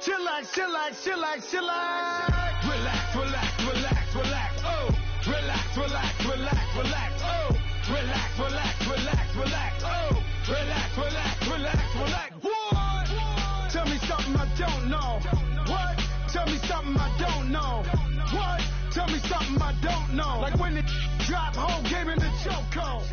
Chillax, chillax, chillax, chillax. Relax, relax, relax, relax. Oh, relax, relax, relax, relax. Oh, relax, relax, relax, relax. Oh, relax, relax, relax, relax. What? Tell me something I don't know. What? Tell me something I don't know. What? Tell me something I don't know. Like when it drop, whole game in the chokehold.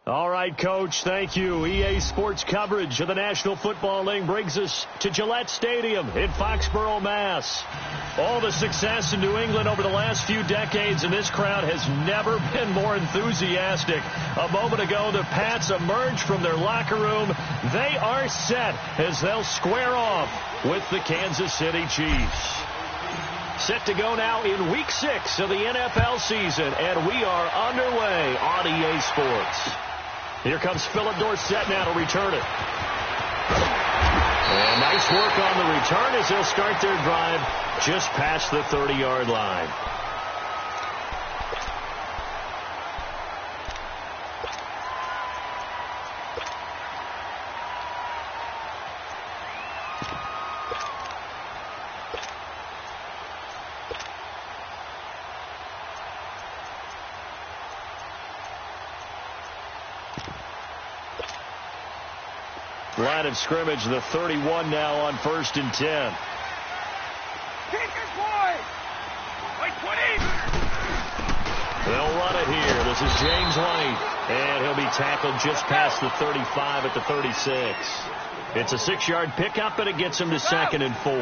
All right, Coach, thank you. EA Sports coverage of the National Football League brings us to Gillette Stadium in Foxborough, Mass. All the success in New England over the last few decades, and this crowd has never been more enthusiastic. A moment ago, the Pats emerged from their locker room. They are set as they'll square off with the Kansas City Chiefs. Set to go now in Week 6 of the NFL season, and we are underway on EA Sports. Here comes Philip Dorsett now to return it. And nice work on the return as they'll start their drive just past the 30-yard line. Line of scrimmage, the 31 now on 1st and 10. Kick it, boy! Like 20! They'll run it here. This is James White, and he'll be tackled just past the 35 at the 36. It's a 6-yard pickup, and it gets him to 2nd and 4.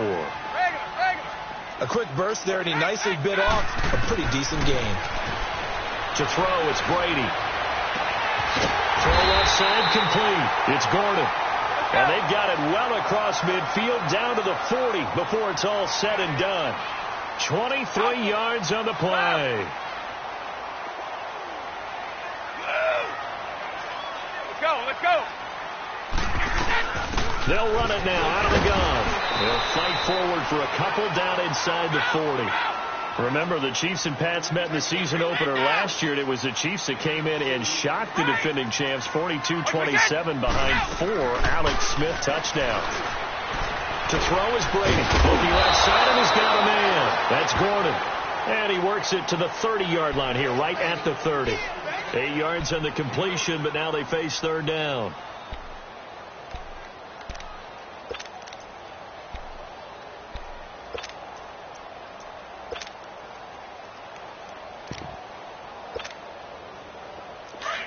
A quick burst there, and he nicely bit off a pretty decent gain. To throw, it's Brady. Throw left side, complete. It's Gordon. And they've got it well across midfield down to the 40 before it's all said and done. 23 yards on the play. Let's go, let's go. They'll run it now out of the gun. They'll fight forward for a couple down inside the 40. Remember, the Chiefs and Pats met in the season opener last year, and it was the Chiefs that came in and shocked the defending champs 42-27 behind 4 Alex Smith touchdowns. To throw is Brady. Looking left side, and he's got a man. That's Gordon. And he works it to the 30-yard line here, right at the 30. 8 yards on the completion, but now they face 3rd down.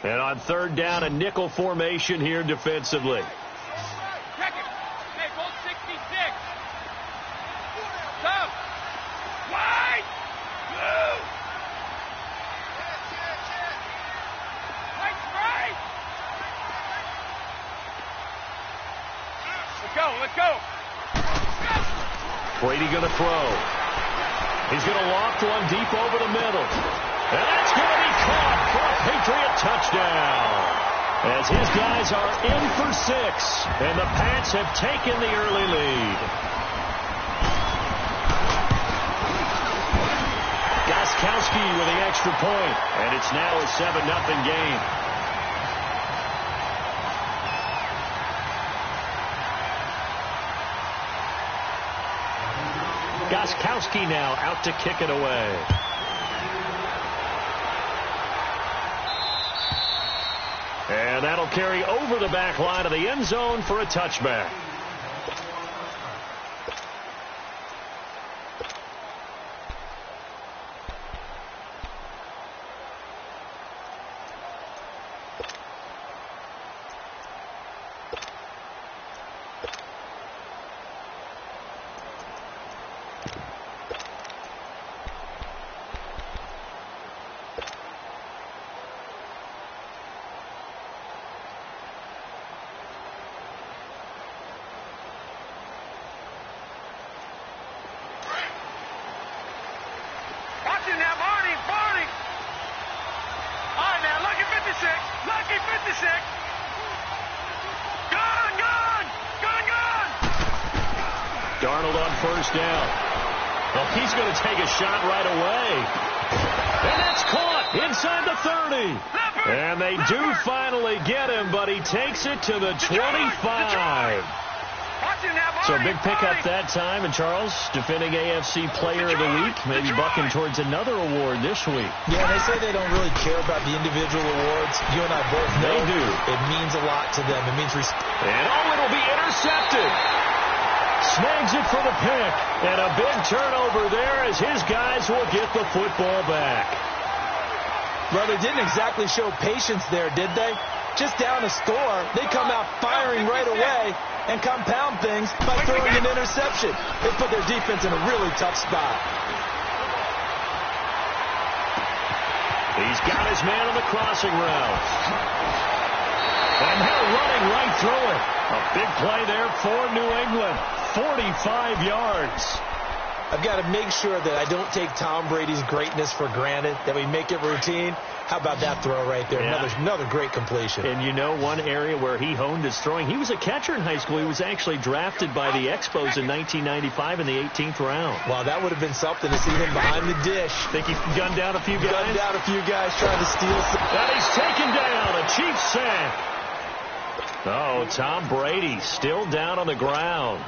And on 3rd down, a nickel formation here defensively. Check it. Hey, bolt 66. Stop. Wide. Move. Right, right. Let's go, let's go. Brady going to throw. He's going to loft one deep over the middle. And that's going to be caught for a Patriot touchdown. As his guys are in for 6, and the Pats have taken the early lead. Gostkowski with the extra point, and it's now a 7-0 game. Gostkowski now out to kick it away. And that'll carry over the back line of the end zone for a touchback. Darnold on first down. Well, he's going to take a shot right away. And that's caught inside the 30. And they do finally get him, but he takes it to the 25. So big pickup that time. And Charles, defending AFC Player of the Week, maybe bucking towards another award this week. Yeah, they say they don't really care about the individual awards. You and I both know they do. It means a lot to them. It means respect. And it'll be intercepted. Snags it for the pick. And a big turnover there as his guys will get the football back. Well, they didn't exactly show patience there, did they? Just down a score, they come out firing right away and compound things by throwing an interception. They put their defense in a really tough spot. He's got his man on the crossing route. And they're running right through it. A big play there for New England. 45 yards. I've got to make sure that I don't take Tom Brady's greatness for granted, that we make it routine. How about that throw right there? Yeah. Another great completion. And you know one area where he honed his throwing, he was a catcher in high school. He was actually drafted by the Expos in 1995 in the 18th round. Wow, that would have been something to see him behind the dish. Think he gunned down a few guys? Gunned down a few guys trying to steal some. And he's taken down. A Chiefs sack. Oh, Tom Brady still down on the ground.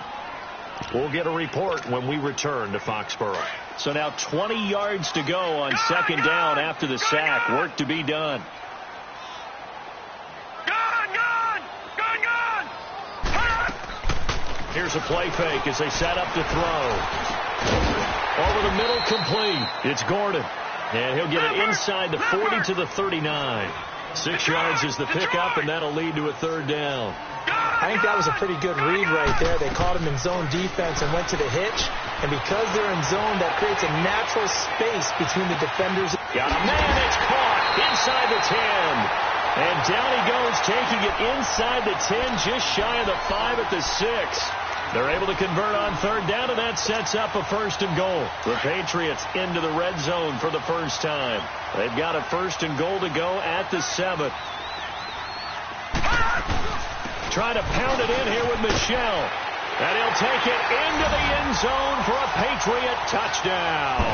We'll get a report when we return to Foxborough. So now 20 yards to go on second down after the sack. Work to be done. Here's a play fake as they set up to throw. Over the middle, complete. It's Gordon. And he'll get it inside the 40 to the 39. 6 yards is the pickup, and that'll lead to a third down. I think that was a pretty good read right there. They caught him in zone defense and went to the hitch. And because they're in zone, that creates a natural space between the defenders. Got a man, it's caught inside the 10. And down he goes, taking it inside the 10, just shy of the 5 at the 6. They're able to convert on third down, and that sets up a first and goal. The Patriots into the red zone for the first time. They've got a first and goal to go at the 7. Trying to pound it in here with Michelle. And he'll take it into the end zone for a Patriot touchdown.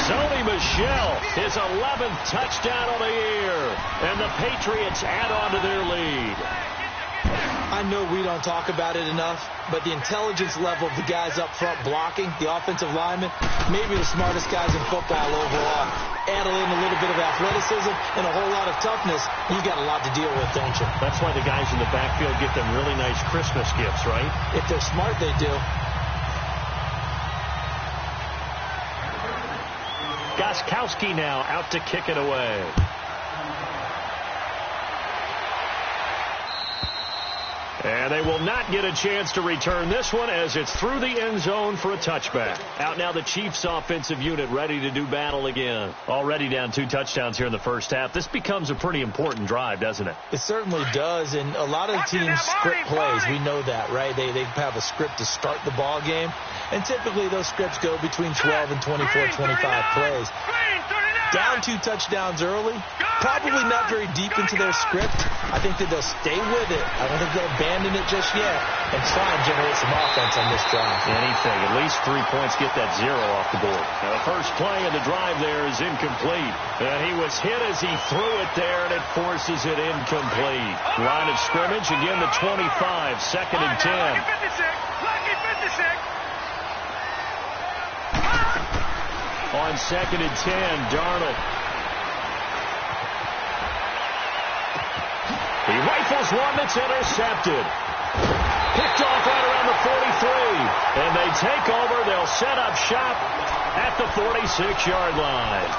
Sony Michel, his 11th touchdown of the year. And the Patriots add on to their lead. I know we don't talk about it enough, but the intelligence level of the guys up front blocking, the offensive linemen, maybe the smartest guys in football overall. Add in a little bit of athleticism and a whole lot of toughness, you got a lot to deal with, don't you? That's why the guys in the backfield get them really nice Christmas gifts, right? If they're smart, they do. Gostkowski now out to kick it away. And they will not get a chance to return this one as it's through the end zone for a touchback. Out now the Chiefs offensive unit ready to do battle again. Already down 2 touchdowns here in the first half. This becomes a pretty important drive, doesn't it? It certainly does, and a lot of the teams script plays. We know that, right? They have a script to start the ball game, and typically those scripts go between 12 and 24, 25 plays. Down 2 touchdowns early, probably not very deep into their script. I think that they'll stay with it. I don't think they'll abandon it just yet and try and generate some offense on this drive. Anything, at least 3 points, get that 0 off the board. Now the first play of the drive there is incomplete. He was hit as he threw it there, and it forces it incomplete. Line of scrimmage, again the 25, second and 10. Lucky 56. On second and 10, Darnold. He rifles one that's intercepted. Picked off right around the 43. And they take over. They'll set up shop at the 46-yard line.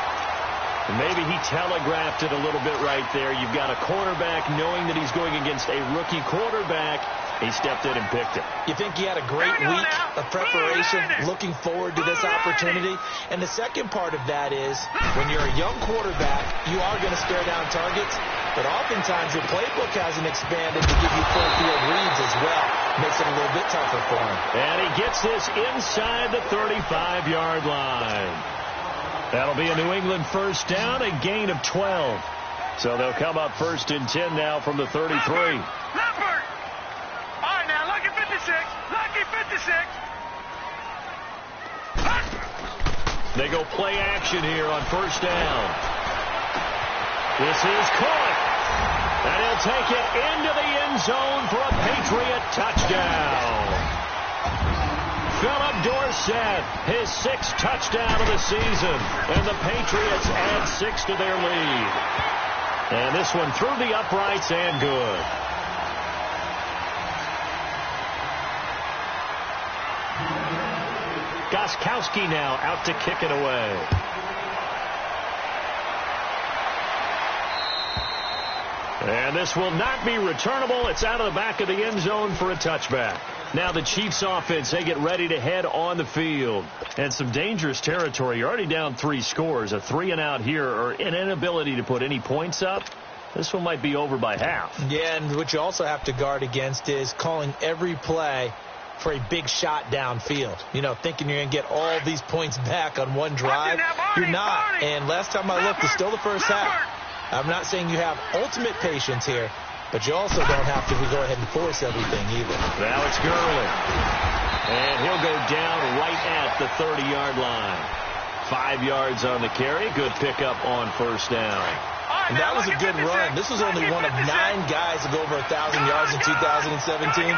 And maybe he telegraphed it a little bit right there. You've got a quarterback knowing that he's going against a rookie quarterback. He stepped in and picked it. You think he had a great week of preparation, looking forward to this opportunity? And the second part of that is, when you're a young quarterback, you are going to stare down targets, but oftentimes your playbook hasn't expanded to give you full field reads as well. Makes it a little bit tougher for him. And he gets this inside the 35-yard line. That'll be a New England first down, a gain of 12. So they'll come up first and 10 now from the 33. Lucky 56. Lucky Lucky 56. They go play action here on first down. This is caught. And he'll take it into the end zone for a Patriot touchdown. Philip Dorsett, his 6th touchdown of the season. And the Patriots add 6 to their lead. And this one through the uprights and good. Gostkowski now out to kick it away. And this will not be returnable. It's out of the back of the end zone for a touchback. Now the Chiefs offense, they get ready to head on the field. And some dangerous territory. You're already down 3 scores. A 3-and-out here or an inability to put any points up. This one might be over by half. Yeah, and what you also have to guard against is calling every play for a big shot downfield. You know, thinking you're going to get all these points back on one drive. You're not. And last time I looked, it's still the first half. I'm not saying you have ultimate patience here, but you also don't have to go ahead and force everything either. Now it's Gurley. And he'll go down right at the 30-yard line. 5 yards on the carry. Good pickup on first down. And that was a good run. This was only one of 9 guys to go over 1,000 yards in 2017.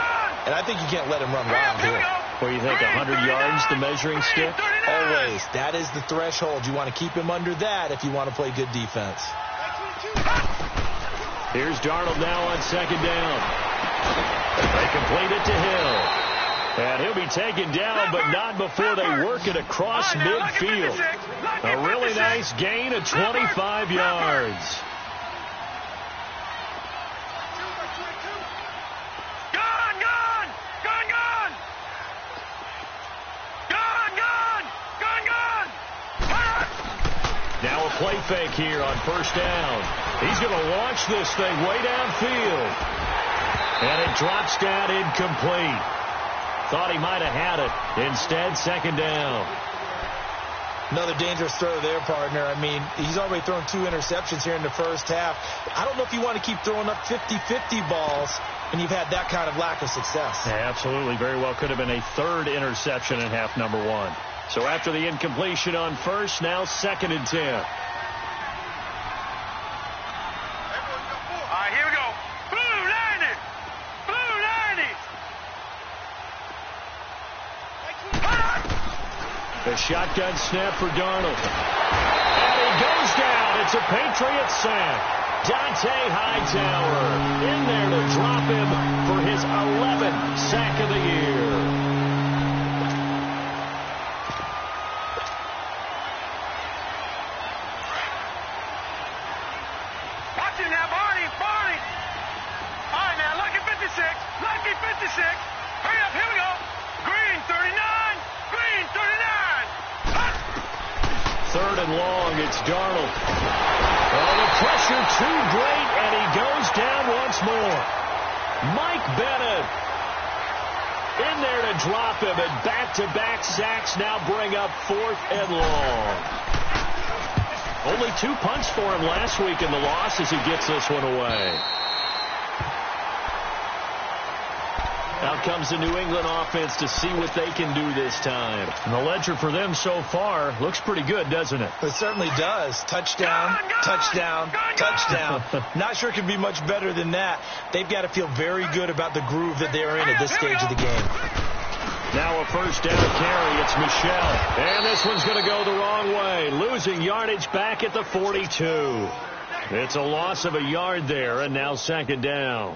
And I think you can't let him run wild here. What do you think, 100 yards, the measuring stick? Always. That is the threshold. You want to keep him under that if you want to play good defense. Here's Darnold now on second down. They complete it to Hill. And he'll be taken down, but not before they work it across midfield. A really nice gain of 25 yards. Now a play fake here on first down. He's going to launch this thing way downfield. And it drops down incomplete. Thought he might have had it. Instead, second down. Another dangerous throw there, partner. I mean, he's already thrown 2 interceptions here in the first half. I don't know if you want to keep throwing up 50-50 balls when you've had that kind of lack of success. Yeah, absolutely. Very well could have been a 3rd interception in half number 1. So after the incompletion on first, now 2nd and 10. All right, here we go. Blue 90. Blue 90. The shotgun snap for Darnold. And he goes down. It's a Patriot sack. Dante Hightower in there to drop him for his 11th sack of the year. Lucky 56. Hurry up, here we go. Green 39. Green 39. 3rd and long, it's Darnold. Oh, the pressure too great, and he goes down once more. Mike Bennett in there to drop him, and back-to-back sacks now bring up 4th and long. Only 2 punts for him last week in the loss as he gets this one away. Out comes the New England offense to see what they can do this time. And the ledger for them so far looks pretty good, doesn't it? It certainly does. Touchdown, touchdown, touchdown. Not sure it could be much better than that. They've got to feel very good about the groove that they're in at this stage of the game. Now a first down carry. It's Michel. And this one's going to go the wrong way. Losing yardage back at the 42. It's a loss of a yard there, and now 2nd down.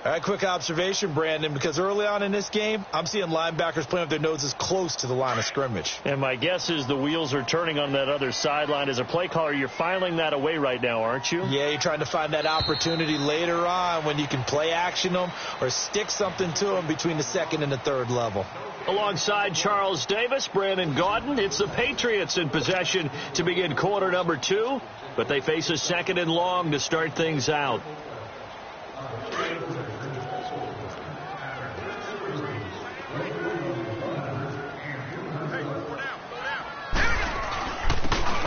All right, quick observation, Brandon, because early on in this game, I'm seeing linebackers playing with their noses close to the line of scrimmage. And my guess is the wheels are turning on that other sideline. As a play caller, you're filing that away right now, aren't you? Yeah, you're trying to find that opportunity later on when you can play action them or stick something to them between the 2nd and the 3rd level. Alongside Charles Davis, Brandon Gaudin, it's the Patriots in possession to begin quarter number 2, but they face a 2nd and long to start things out.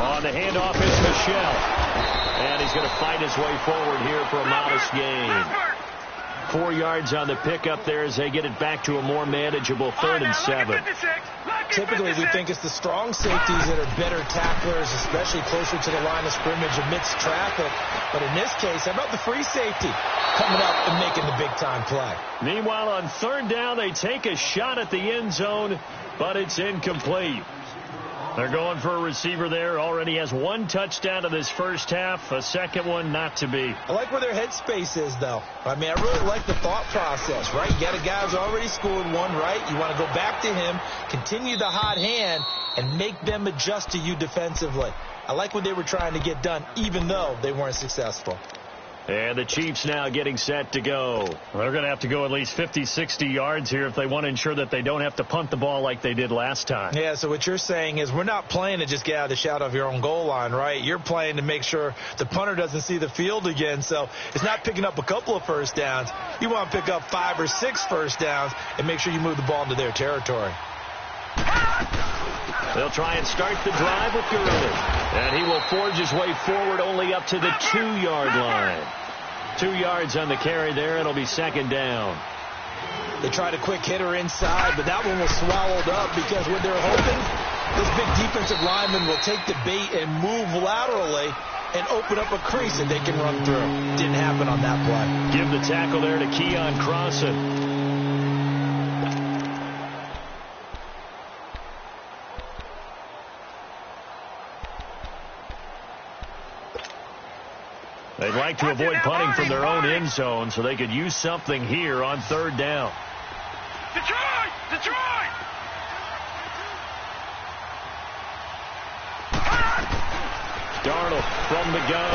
On the handoff is Michel. And he's going to fight his way forward here for a modest gain. 4 yards on the pickup there as they get it back to a more manageable 3rd and 7. Typically, we think it's the strong safeties that are better tacklers, especially closer to the line of scrimmage amidst traffic. But in this case, how about the free safety coming up and making the big-time play? Meanwhile, on 3rd down, they take a shot at the end zone, but it's incomplete. They're going for a receiver there. Already has 1 touchdown in this first half. A second one not to be. I like where their headspace is, though. I mean, I really like the thought process, right? You got a guy who's already scored 1, right? You want to go back to him, continue the hot hand, and make them adjust to you defensively. I like what they were trying to get done, even though they weren't successful. And the Chiefs now getting set to go. They're going to have to go at least 50, 60 yards here if they want to ensure that they don't have to punt the ball like they did last time. Yeah, so what you're saying is we're not playing to just get out of the shadow of your own goal line, right? You're playing to make sure the punter doesn't see the field again. So it's not picking up a couple of first downs. You want to pick up 5 or 6 first downs and make sure you move the ball into their territory. They'll try and start the drive with Gurley. And he will forge his way forward only up to the 2-yard line. 2 yards on the carry there. It'll be 2nd down. They tried a quick hitter inside, but that one was swallowed up because what they're hoping, this big defensive lineman will take the bait and move laterally and open up a crease that they can run through. Didn't happen on that play. Give the tackle there to Keon Crossan. They'd like to avoid punting from their own end zone so they could use something here on 3rd down. Detroit! Detroit! Darnold from the gun.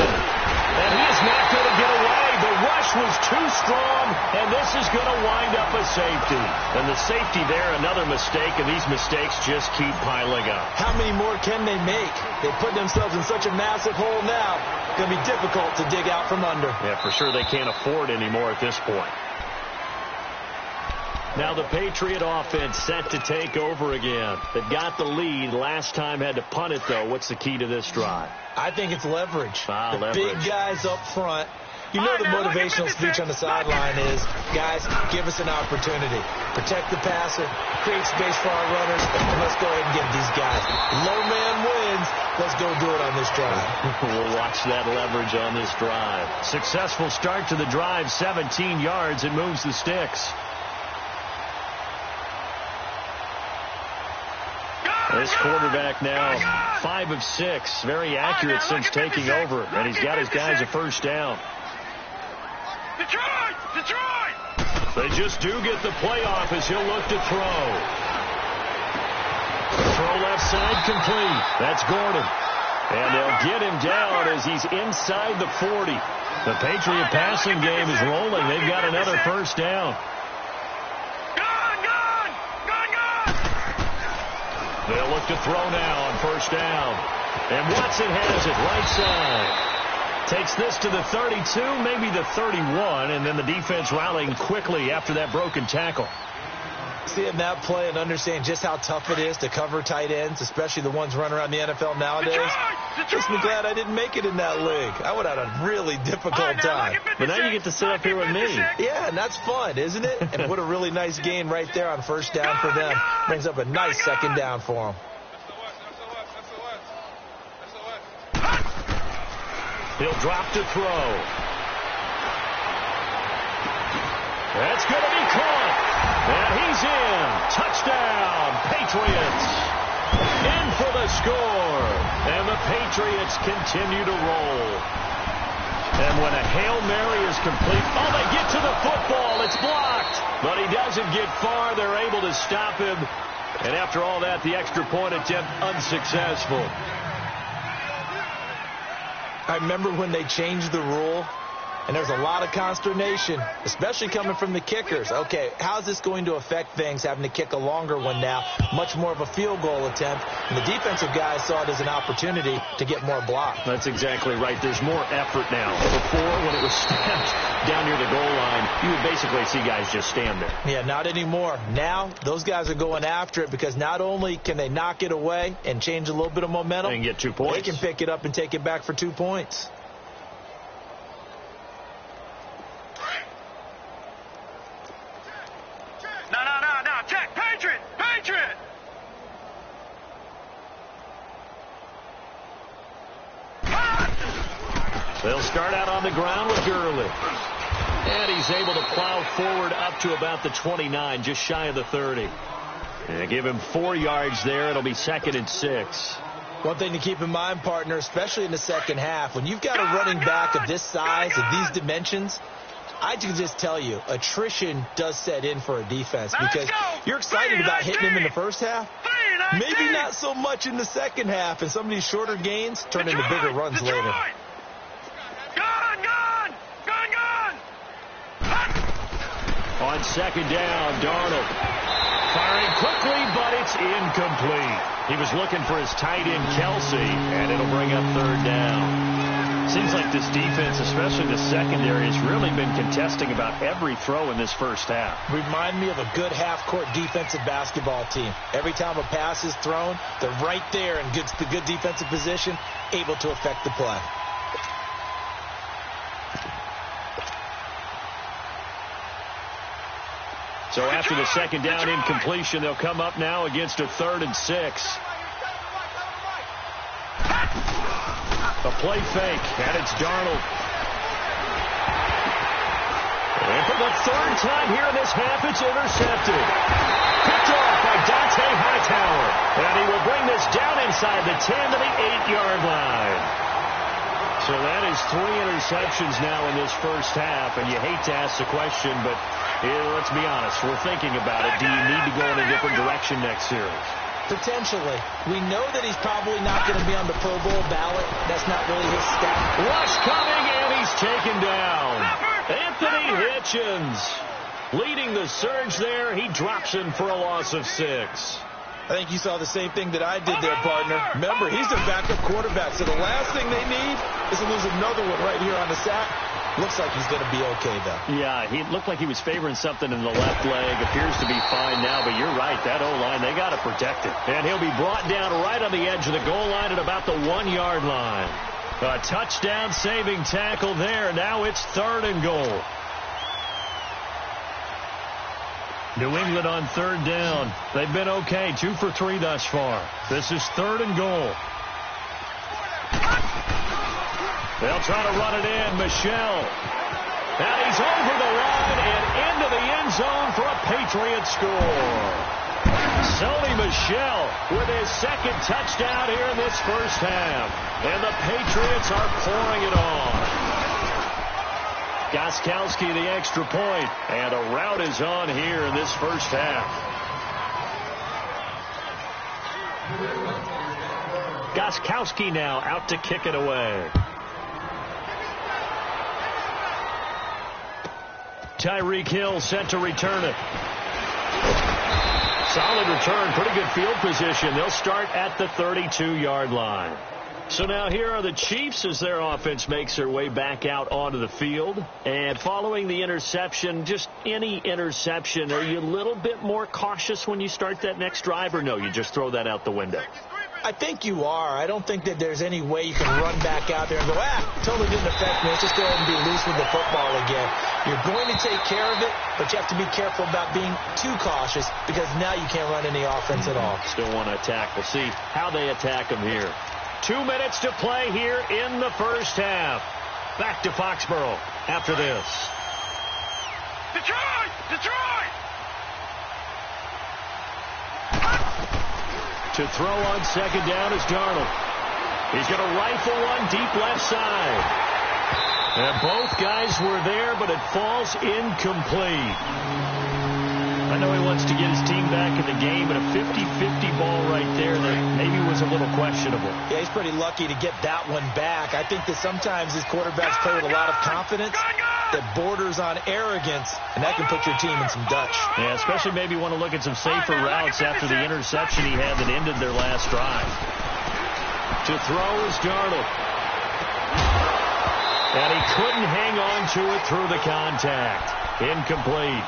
And he is not going to get away. The rush was too strong, and this is going to wind up a safety. And the safety there, another mistake, and these mistakes just keep piling up. How many more can they make? They put themselves in such a massive hole now. It's going to be difficult to dig out from under. Yeah, for sure they can't afford anymore at this point. Now the Patriot offense set to take over again. They've got the lead. Last time had to punt it, though. What's the key to this drive? I think it's leverage. Leverage. Big guys up front. You know the motivational speech on the sideline is, guys, give us an opportunity. Protect the passer, create space for our runners, and let's go ahead and get these guys. Low man wins. Let's go do it on this drive. We'll watch that leverage on this drive. Successful start to the drive, 17 yards. It moves the sticks. This quarterback now 5 of 6. Very accurate since taking over. And he's got his guys a first down. Detroit! Detroit! They just do get the playoff as he'll look to throw. Throw left side complete. That's Gordon. And they'll get him down as he's inside the 40. The Patriot passing game is rolling. They've got another first down. They'll look to throw now on first down. And Watson has it right side. Takes this to the 32, maybe the 31, and then the defense rallying quickly after that broken tackle. Seeing that play and understand just how tough it is to cover tight ends, especially the ones running around the NFL nowadays, makes me glad I didn't make it in that league. I would have had a really difficult time. But now you get to sit up here with me. Yeah, and that's fun, isn't it? And what a really nice gain right there on first down for them. Brings up a nice 2nd down for them. He'll drop to throw. That's going to be caught. And he's in. Touchdown, Patriots. In for the score. And the Patriots continue to roll. And when a Hail Mary is complete, they get to the football. It's blocked. But he doesn't get far. They're able to stop him. And after all that, the extra point attempt unsuccessful. I remember when they changed the rule, and there's a lot of consternation, especially coming from the kickers. Okay, how's this going to affect things, having to kick a longer one now, much more of a field goal attempt, and the defensive guys saw it as an opportunity to get more block. That's exactly right. There's more effort now. Before, when it was snapped down near the goal line, you would basically see guys just stand there. Yeah, not anymore. Now, those guys are going after it because not only can they knock it away and change a little bit of momentum, and get 2 points. They can pick it up and take it back for 2 points. They'll start out on the ground with Gurley. And he's able to plow forward up to about the 29, just shy of the 30. And give him 4 yards there. It'll be 2nd and 6. One thing to keep in mind, partner, especially in the second half, when you've got a running back of this size, of these dimensions, I can just tell you, attrition does set in for a defense because you're excited about hitting him in the first half. Maybe not so much in the second half, and some of these shorter gains turn into bigger runs later. On 2nd down, Darnold firing quickly, but it's incomplete. He was looking for his tight end, Kelsey, and it'll bring up 3rd down. Seems like this defense, especially the secondary, has really been contesting about every throw in this first half. Remind me of a good half-court defensive basketball team. Every time a pass is thrown, they're right there in good defensive position, able to affect the play. So after the 2nd down incompletion, they'll come up now against a 3rd and 6. A play fake, and it's Darnold. And for the 3rd time here in this half, it's intercepted. Picked off by Dante Hightower. And he will bring this down inside the 10 to the 8-yard line. So that is 3 interceptions now in this first half. And you hate to ask the question, but let's be honest. We're thinking about it. Do you need to go in a different direction next series? Potentially. We know that he's probably not going to be on the Pro Bowl ballot. That's not really his stat. Rush coming, and he's taken down. Anthony Hitchens leading the surge there. He drops in for a loss of 6. I think you saw the same thing that I did there, partner. Remember, he's their backup quarterback, so the last thing they need is to lose another one right here on the sack. Looks like he's going to be okay, though. Yeah, he looked like he was favoring something in the left leg. Appears to be fine now, but you're right. That O-line, they got to protect it. And he'll be brought down right on the edge of the goal line at about the 1-yard line. A touchdown-saving tackle there. Now it's 3rd and goal. New England on 3rd down. They've been okay, 2 for 3 thus far. This is 3rd and goal. They'll try to run it in. Michel. And he's over the line and into the end zone for a Patriot score. Sony Michel with his 2nd touchdown here in this first half. And the Patriots are pouring it on. Gostkowski the extra point. And a rout is on here in this first half. Gostkowski now out to kick it away. Tyreek Hill set to return it. Solid return, pretty good field position. They'll start at the 32-yard line. So now here are the Chiefs as their offense makes their way back out onto the field. And following the interception, just any interception, are you a little bit more cautious when you start that next drive, or no, you just throw that out the window? I think you are. I don't think that there's any way you can run back out there and go, totally didn't affect me. Let's just go ahead and be loose with the football again. You're going to take care of it, but you have to be careful about being too cautious because now you can't run any offense at all. Still want to attack. We'll see how they attack them here. 2 minutes to play here in the first half. Back to Foxborough after this. Detroit! Detroit! To throw on 2nd down is Darnold. He's going to rifle one deep left side. And both guys were there, but it falls incomplete. I know he wants to get his team back in the game, but a 50-50 ball right there that maybe was a little questionable. Yeah, he's pretty lucky to get that one back. I think that sometimes his quarterbacks play with a lot of confidence that borders on arrogance, and that can put your team in some Dutch. Yeah, especially maybe want to look at some safer routes after the interception he had that ended their last drive. To throw is Darnold. And he couldn't hang on to it through the contact. Incomplete.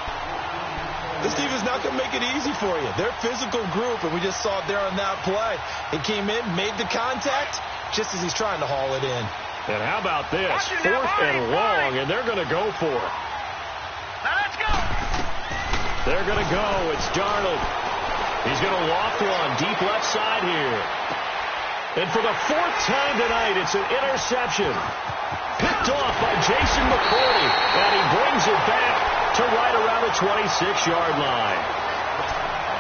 This team is not going to make it easy for you. They're a physical group, and we just saw it there on that play. He came in, made the contact, just as he's trying to haul it in. And how about this? 4th and long, and they're going to go for it. Now let's go. They're going to go. It's Darnold. He's going to loft one deep left side here. And for the fourth time tonight, it's an interception. Picked off by Jason McCourty, and he brings it back to right around the 26-yard line.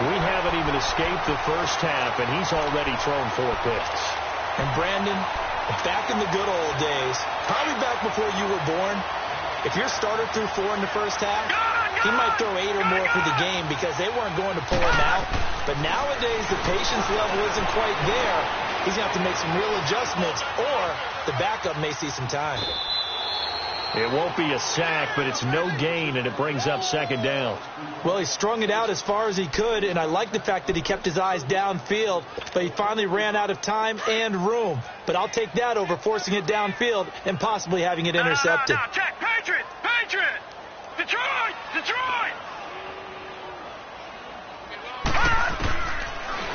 We haven't even escaped the first half, and he's already thrown 4 picks. And Brandon, back in the good old days, probably back before you were born, if your starter threw 4 in the first half, he might throw 8 or more for the game because they weren't going to pull him out. But nowadays, the patience level isn't quite there. He's going to have to make some real adjustments, or the backup may see some time. It won't be a sack, but it's no gain, and it brings up second down. Well, he strung it out as far as he could, and I like the fact that he kept his eyes downfield, but he finally ran out of time and room. But I'll take that over forcing it downfield and possibly having it intercepted. No, check. Patriot! Detroit!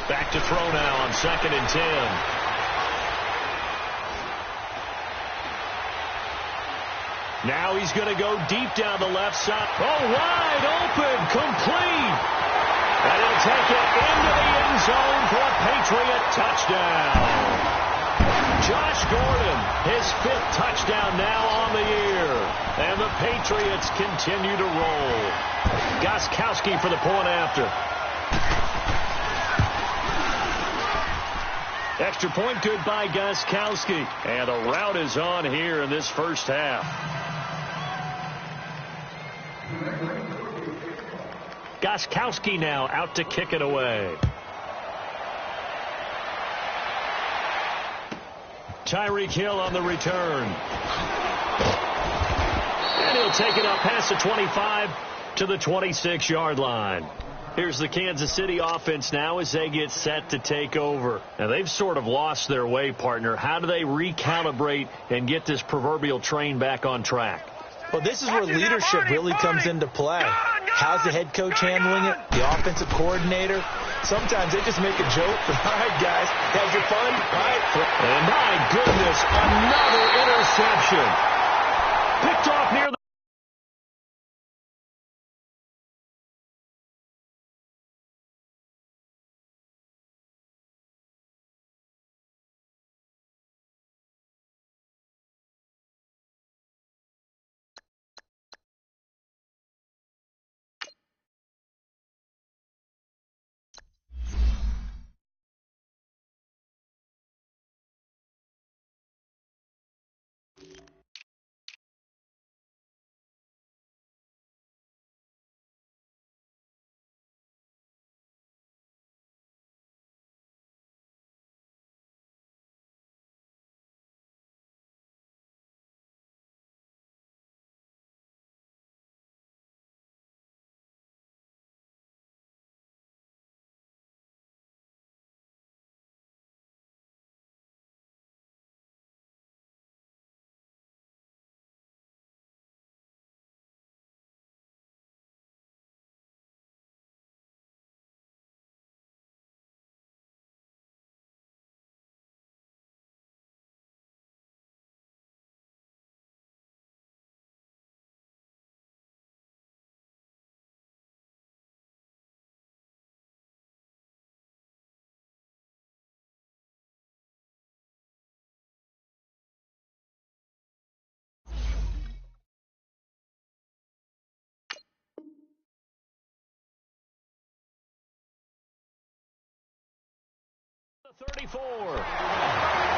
Back to throw now on 2nd and 10. Now he's going to go deep down the left side. Oh, wide open, complete. And he'll take it into the end zone for a Patriot touchdown. Josh Gordon, his 5th touchdown now on the year. And the Patriots continue to roll. Gostkowski for the point after. Extra point good by Gostkowski. And the route is on here in this first half. Gostkowski now out to kick it away. Tyreek Hill on the return. And he'll take it up past the 25 to the 26-yard line. Here's the Kansas City offense now as they get set to take over. Now, they've sort of lost their way, partner. How do they recalibrate and get this proverbial train back on track? Well, this is where leadership really comes into play. How's the head coach handling it? The offensive coordinator? Sometimes they just make a joke. All right, guys, have your fun. All right. And my goodness, another interception. Picked off near the... The 34.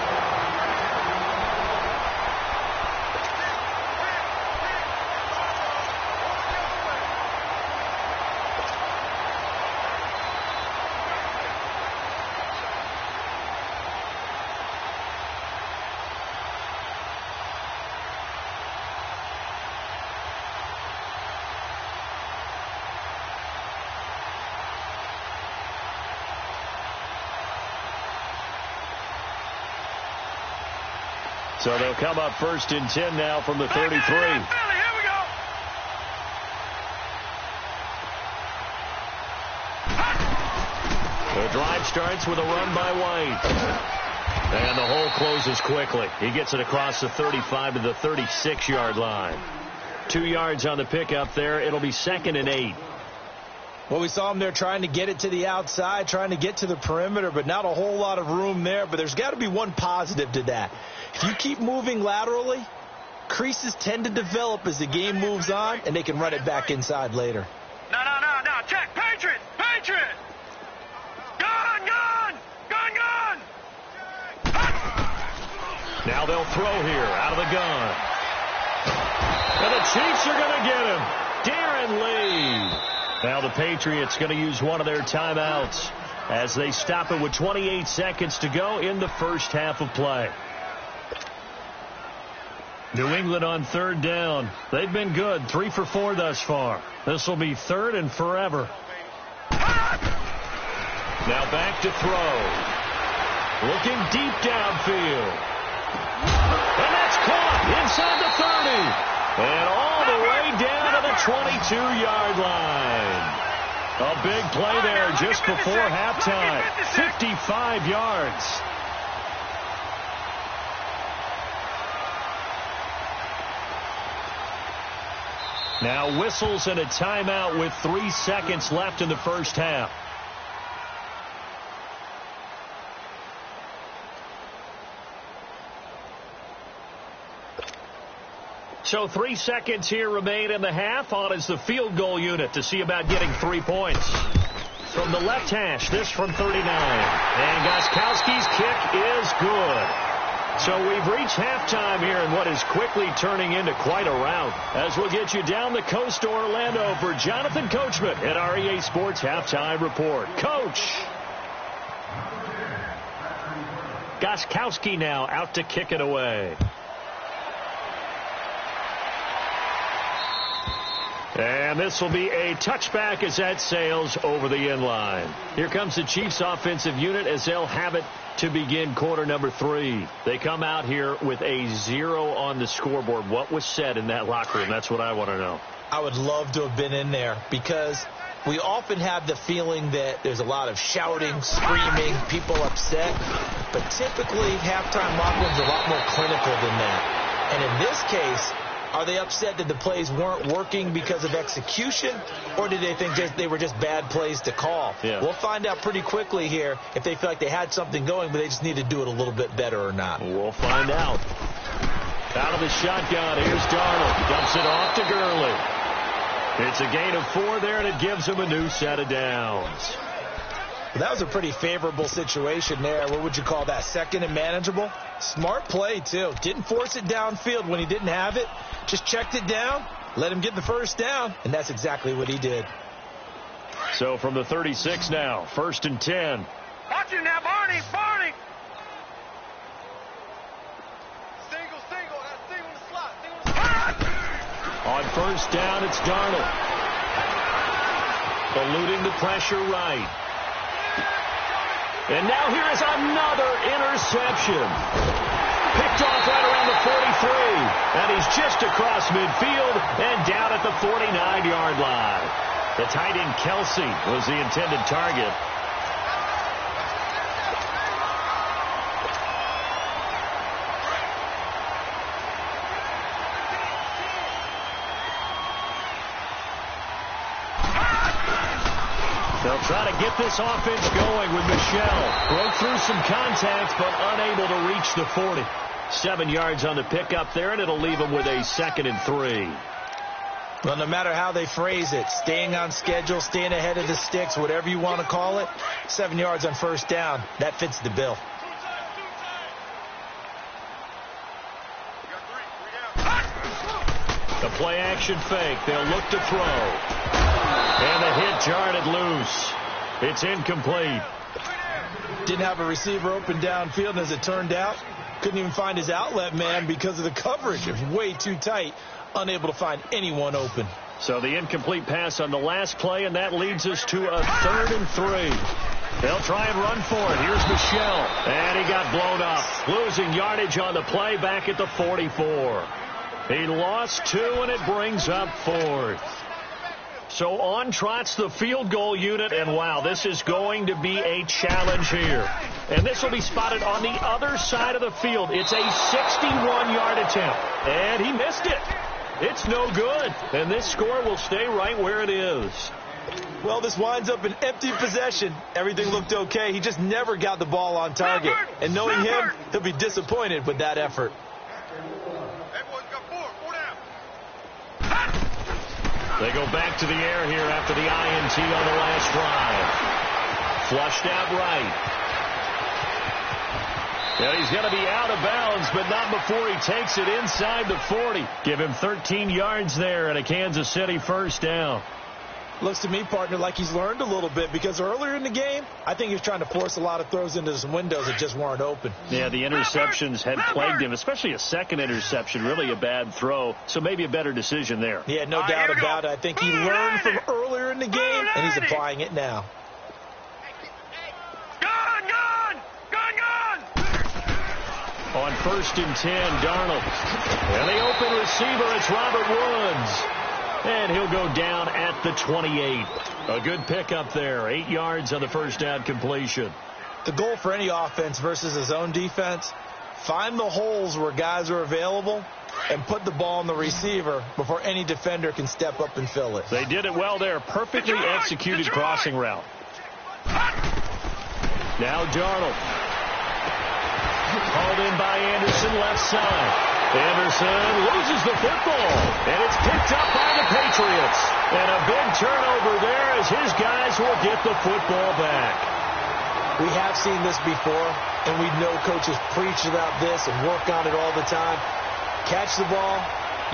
So they'll come up 1st and 10 now from the 33. The drive starts with a run by White. And the hole closes quickly. He gets it across the 35 to the 36-yard line. 2 yards on the pickup there. It'll be 2nd and 8. Well, we saw him there trying to get it to the outside, trying to get to the perimeter, but not a whole lot of room there. But there's got to be one positive to that. If you keep moving laterally, creases tend to develop as the game moves on, and they can run it back inside later. No. Check. Patriots. Gun. Now they'll throw here out of the gun. And the Chiefs are going to get him. Darren Lee. Now the Patriots going to use one of their timeouts as they stop it with 28 seconds to go in the first half of play. New England on third down. They've been good, 3 for 4 thus far. This will be third and forever. Now back to throw. Looking deep downfield. And that's caught inside the 30. And all the way down to the 22-yard line. A big play there just before halftime. 55 yards. Now whistles and a timeout with 3 seconds left in the first half. So 3 seconds here remain in the half. On is the field goal unit to see about getting 3 points. From the left hash, this from 39. And Gostkowski's kick is good. So we've reached halftime here in what is quickly turning into quite a rout. As we'll get you down the coast to Orlando for Jonathan Coachman at our EA Sports Halftime Report. Coach! Gostkowski now out to kick it away. And this will be a touchback as that sails over the end line. Here comes the Chiefs offensive unit as they'll have it to begin quarter number 3. They come out here with a 0 on the scoreboard. What was said in that locker room? That's what I want to know. I would love to have been in there because we often have the feeling that there's a lot of shouting, screaming, people upset. But typically, halftime locker rooms are a lot more clinical than that. And in this case, are they upset that the plays weren't working because of execution, or did they think they were just bad plays to call? Yeah. We'll find out pretty quickly here if they feel like they had something going, but they just need to do it a little bit better or not. We'll find out. Out of the shotgun, here's Darnold. Dumps it off to Gurley. It's a gain of 4 there, and it gives him a new set of downs. Well, that was a pretty favorable situation there. What would you call that? Second and manageable? Smart play, too. Didn't force it downfield when he didn't have it. Just checked it down, let him get the first down, and that's exactly what he did. So from the 36 now, 1st and 10. Watch him now, Barney. Single. That's single in the slot. On 1st down, it's Darnold. Eluding the pressure right. And now here is another interception. Picked off right around the 43. And he's just across midfield and down at the 49-yard line. The tight end Kelsey was the intended target. They'll try to get this offense going with Michel. Broke through some contact, but unable to reach the 40. 7 yards on the pickup there, and it'll leave them with a 2nd and 3. Well, no matter how they phrase it, staying on schedule, staying ahead of the sticks, whatever you want to call it, 7 yards on 1st down, that fits the bill. The play action fake. They'll look to throw. And the hit jarred loose. It's incomplete. Didn't have a receiver open downfield, and as it turned out, couldn't even find his outlet man because of the coverage. It was way too tight, unable to find anyone open. So the incomplete pass on the last play, and that leads us to a 3rd and 3. They'll try and run for it. Here's Michel, and he got blown up. Losing yardage on the play back at the 44. He lost 2, and it brings up 4th. So on trots the field goal unit, and wow, this is going to be a challenge here. And this will be spotted on the other side of the field. It's a 61-yard attempt, and he missed it. It's no good, and this score will stay right where it is. Well, this winds up an empty possession. Everything looked okay. He just never got the ball on target. And knowing him, he'll be disappointed with that effort. They go back to the air here after the INT on the last drive. Flushed out right. Yeah, he's going to be out of bounds, but not before he takes it inside the 40. Give him 13 yards there and a Kansas City first down. Looks to me, partner, like he's learned a little bit, because earlier in the game, I think he was trying to force a lot of throws into some windows that just weren't open. Yeah, the interceptions had plagued him, especially a second interception, really a bad throw, so maybe a better decision there. Yeah, no doubt about it. I think he learned from earlier in the game, and he's applying it now. On 1st and 10, Darnold. And the open receiver, it's Robert Woods. And he'll go down at the 28. A good pickup there. 8 yards on the first down completion. The goal for any offense versus his own defense, find the holes where guys are available and put the ball on the receiver before any defender can step up and fill it. They did it well there. Perfectly executed crossing route. Now Darnold. Called in by Anderson, left side. Anderson loses the football, and it's picked up by the Patriots. And a big turnover there as his guys will get the football back. We have seen this before, and we know coaches preach about this and work on it all the time. Catch the ball.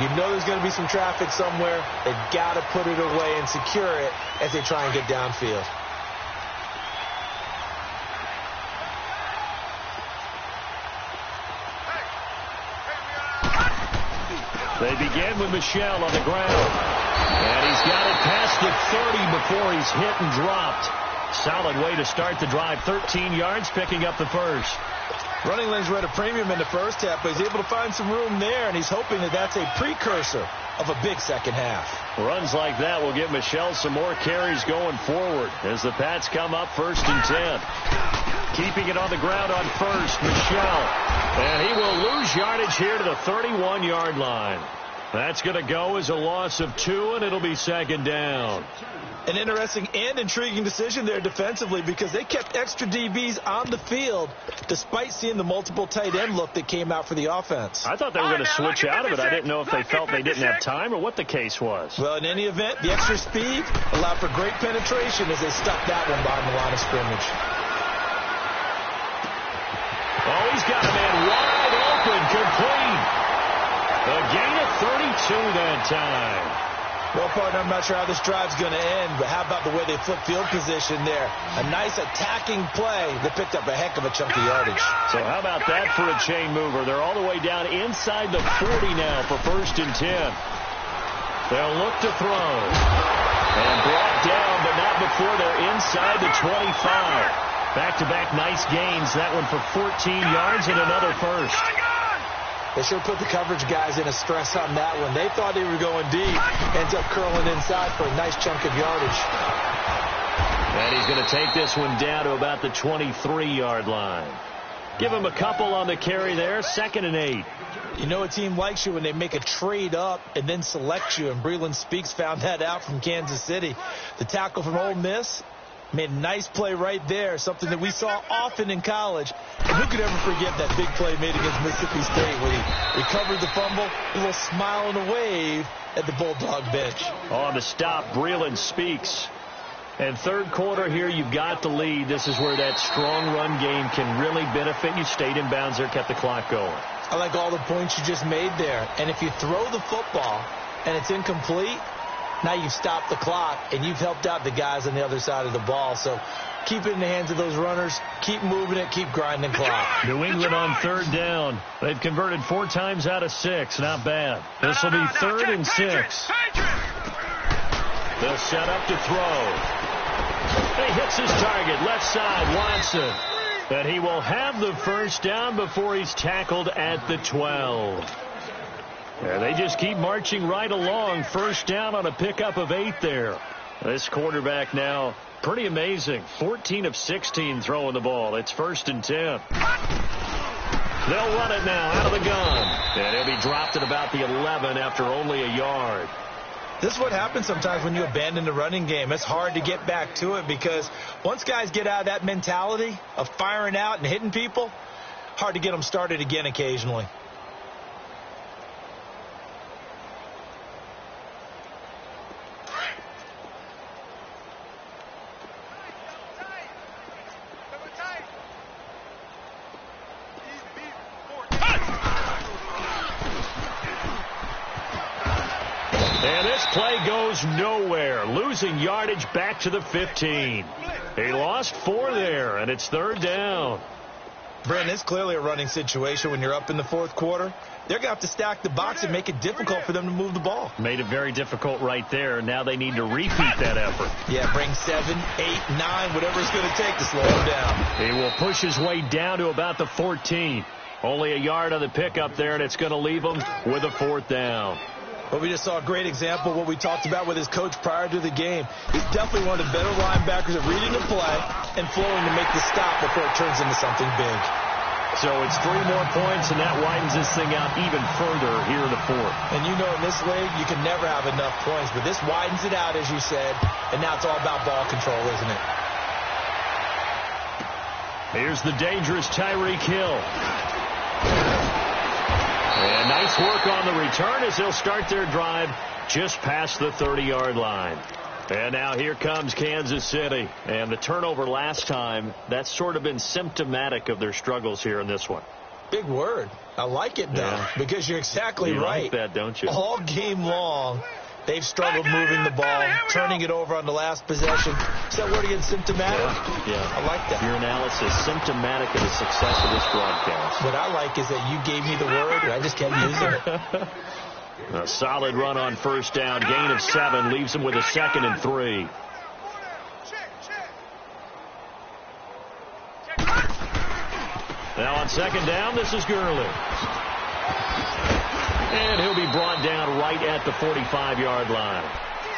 You know there's going to be some traffic somewhere. They've got to put it away and secure it as they try and get downfield. They begin with Michel on the ground. And he's got it past the 30 before he's hit and dropped. Solid way to start the drive. 13 yards, picking up the first. Running lanes were at a premium in the first half, but he's able to find some room there, and he's hoping that that's a precursor of a big second half. Runs like that will give Michel some more carries going forward as the Pats come up 1st and 10. Keeping it on the ground on first, Michel. And he will lose yardage here to the 31-yard line. That's going to go as a loss of 2, and it'll be 2nd down. An interesting and intriguing decision there defensively, because they kept extra DBs on the field despite seeing the multiple tight end look that came out for the offense. I thought they were going to switch out of it. I didn't know if they felt they didn't have time or what the case was. Well, in any event, the extra speed allowed for great penetration as they stuck that one behind the line of scrimmage. Oh, he's got a man wide open, complete. A gain of 32 that time. Well, partner, I'm not sure how this drive's going to end, but how about the way they flip field position there? A nice attacking play that picked up a heck of a chunk of yardage. So how about that for a chain mover? They're all the way down inside the 40 now for 1st and 10. They'll look to throw. And brought down, but not before they're inside the 25. Back-to-back nice gains. That one for 14 yards and another first. They sure put the coverage guys in a stress on that one. They thought they were going deep. Ends up curling inside for a nice chunk of yardage. And he's going to take this one down to about the 23-yard line. Give him a couple on the carry there. 2nd and 8. You know a team likes you when they make a trade up and then select you. And Breland Speaks found that out from Kansas City. The tackle from Ole Miss made a nice play right there, something that we saw often in college. And who could ever forget that big play made against Mississippi State when he recovered the fumble, a little smile and a wave at the Bulldog bench. On the stop, Breland Speaks. And 3rd quarter here, you've got the lead. This is where that strong run game can really benefit you. Stayed in bounds there, kept the clock going. I like all the points you just made there. And if you throw the football and it's incomplete, now you've stopped the clock, and you've helped out the guys on the other side of the ball. So keep it in the hands of those runners. Keep moving it. Keep grinding clock. New England on 3rd down. They've converted 4 times out of 6. Not bad. This will be 3rd and 6. They'll set up to throw. He hits his target. Left side, Watson. And he will have the first down before he's tackled at the 12. Yeah, they just keep marching right along. First down on a pickup of 8 there. This quarterback now, pretty amazing. 14 of 16 throwing the ball. It's 1st and 10. They'll run it now out of the gun. And he'll be dropped at about the 11 after only a yard. This is what happens sometimes when you abandon the running game. It's hard to get back to it because once guys get out of that mentality of firing out and hitting people, hard to get them started again occasionally. And this play goes nowhere, losing yardage back to the 15. He lost 4 there, and it's 3rd down. Brandon, it's clearly a running situation when you're up in the 4th quarter. They're going to have to stack the box and make it difficult for them to move the ball. Made it very difficult right there. Now they need to repeat that effort. Yeah, bring 7, 8, 9, whatever it's going to take to slow him down. He will push his way down to about the 14. Only a yard on the pickup there, and it's going to leave him with a 4th down. Well, we just saw a great example of what we talked about with his coach prior to the game. He's definitely one of the better linebackers at reading the play and flowing to make the stop before it turns into something big. So it's 3 more points, and that widens this thing out even further here in the 4th. And you know in this league, you can never have enough points, but this widens it out, as you said, and now it's all about ball control, isn't it? Here's the dangerous Tyreek Hill. And nice work on the return as they'll start their drive just past the 30-yard line. And now here comes Kansas City. And the turnover last time, that's sort of been symptomatic of their struggles here in this one. Big word. I like it, though, because you're exactly right. You like that, don't you? All game long, they've struggled moving the ball, turning it over on the last possession. Is that word again, symptomatic? Yeah. I like that. Your analysis, symptomatic of the success of this broadcast. What I like is that you gave me the word, and I just kept using it. A solid run on 1st down. Gain of 7 leaves him with a 2nd and 3. Now on 2nd down, this is Gurley. And he'll be brought down right at the 45-yard line.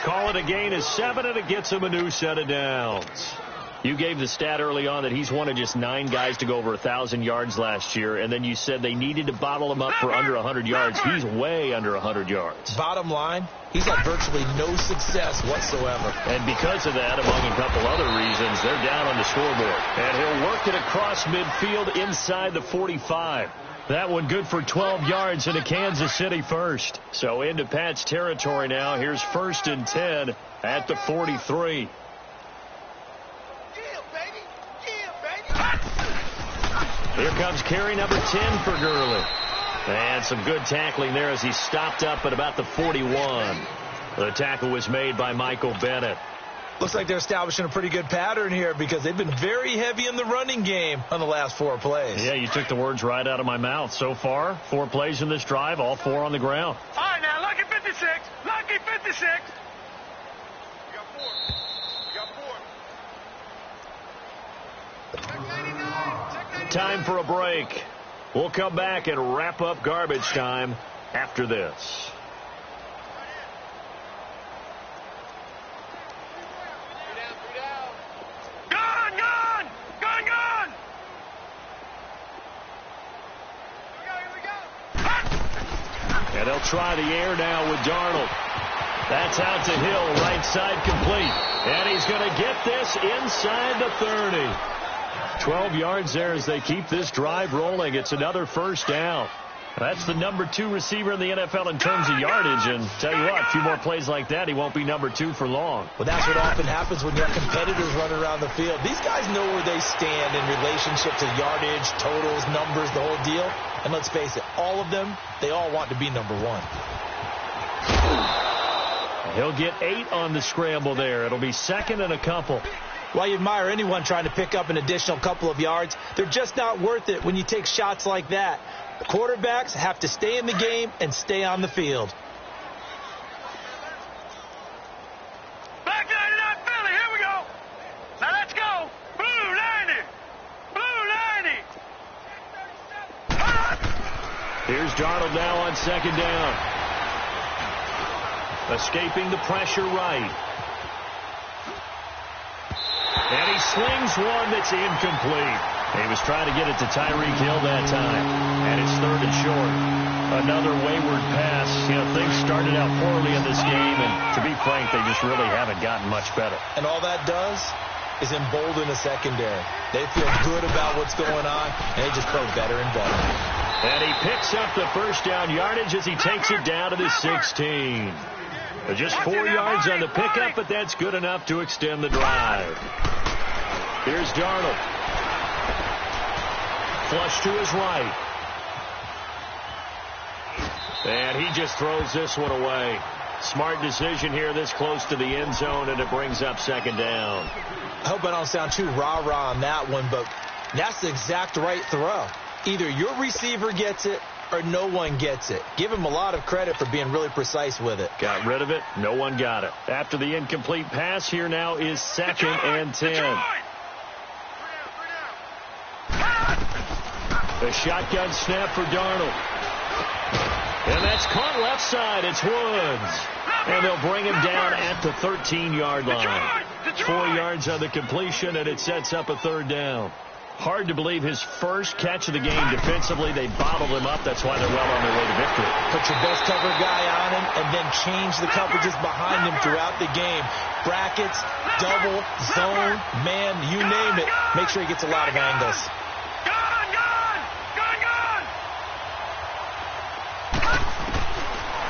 Call it a gain of 7, and it gets him a new set of downs. You gave the stat early on that he's one of just 9 guys to go over 1,000 yards last year, and then you said they needed to bottle him up for under 100 yards. He's way under 100 yards. Bottom line, he's had virtually no success whatsoever. And because of that, among a couple other reasons, they're down on the scoreboard. And he'll work it across midfield inside the 45. That one good for 12 yards into Kansas City first. So into Pat's territory now. Here's 1st and 10 at the 43. Here comes carry number 10 for Gurley. And some good tackling there as he stopped up at about the 41. The tackle was made by Michael Bennett. Looks like they're establishing a pretty good pattern here because they've been very heavy in the running game on the last 4 plays. Yeah, you took the words right out of my mouth. So far, 4 plays in this drive, all 4 on the ground. All right, now, lucky 56. Lucky 56. You got 4. You got 4. Check 99. Check 99. Time for a break. We'll come back and wrap up garbage time after this. And they'll try the air now with Darnold. That's out to Hill, right side complete. And he's going to get this inside the 30. 12 yards there as they keep this drive rolling. It's another 1st down. That's the number 2 receiver in the NFL in terms of yardage. And tell you what, a few more plays like that, he won't be number 2 for long. Well, that's what often happens when you have competitors running around the field. These guys know where they stand in relationship to yardage, totals, numbers, the whole deal. And let's face it, all of them, they all want to be number 1. He'll get 8 on the scramble there. It'll be 2nd and a couple. While you admire anyone trying to pick up an additional couple of yards, they're just not worth it when you take shots like that. The quarterbacks have to stay in the game and stay on the field. Back 99 Philly, here we go. Now let's go. Blue 90. Blue 90. Here's Darnold now on 2nd down. Escaping the pressure right. And he slings one that's incomplete. He was trying to get it to Tyreek Hill that time. And it's 3rd and short. Another wayward pass. You know, things started out poorly in this game, and to be frank, they just really haven't gotten much better. And all that does is embolden the secondary. They feel good about what's going on, and they just play better and better. And he picks up the first down yardage as he takes it down to the 16. Just 4 yards on the pickup, but that's good enough to extend the drive. Here's Darnold. Flush to his right. And he just throws this one away. Smart decision here this close to the end zone, and it brings up 2nd down. I hope I don't sound too rah-rah on that one, but that's the exact right throw. Either your receiver gets it or no one gets it. Give him a lot of credit for being really precise with it. Got rid of it. No one got it. After the incomplete pass, here now is 2nd and 10. The shotgun snap for Darnold. And that's caught left side. It's Woods. And they'll bring him down at the 13-yard line. 4 yards on the completion, and it sets up a 3rd down. Hard to believe his first catch of the game defensively. They bottled him up. That's why they're well on their way to victory. Put your best cover guy on him and then change the coverages behind him throughout the game. Brackets, double, zone, man, you name it. Make sure he gets a lot of angles.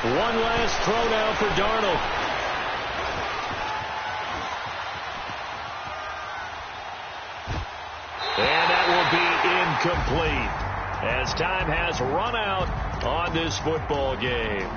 One last throw now for Darnold. And that will be incomplete as time has run out on this football game.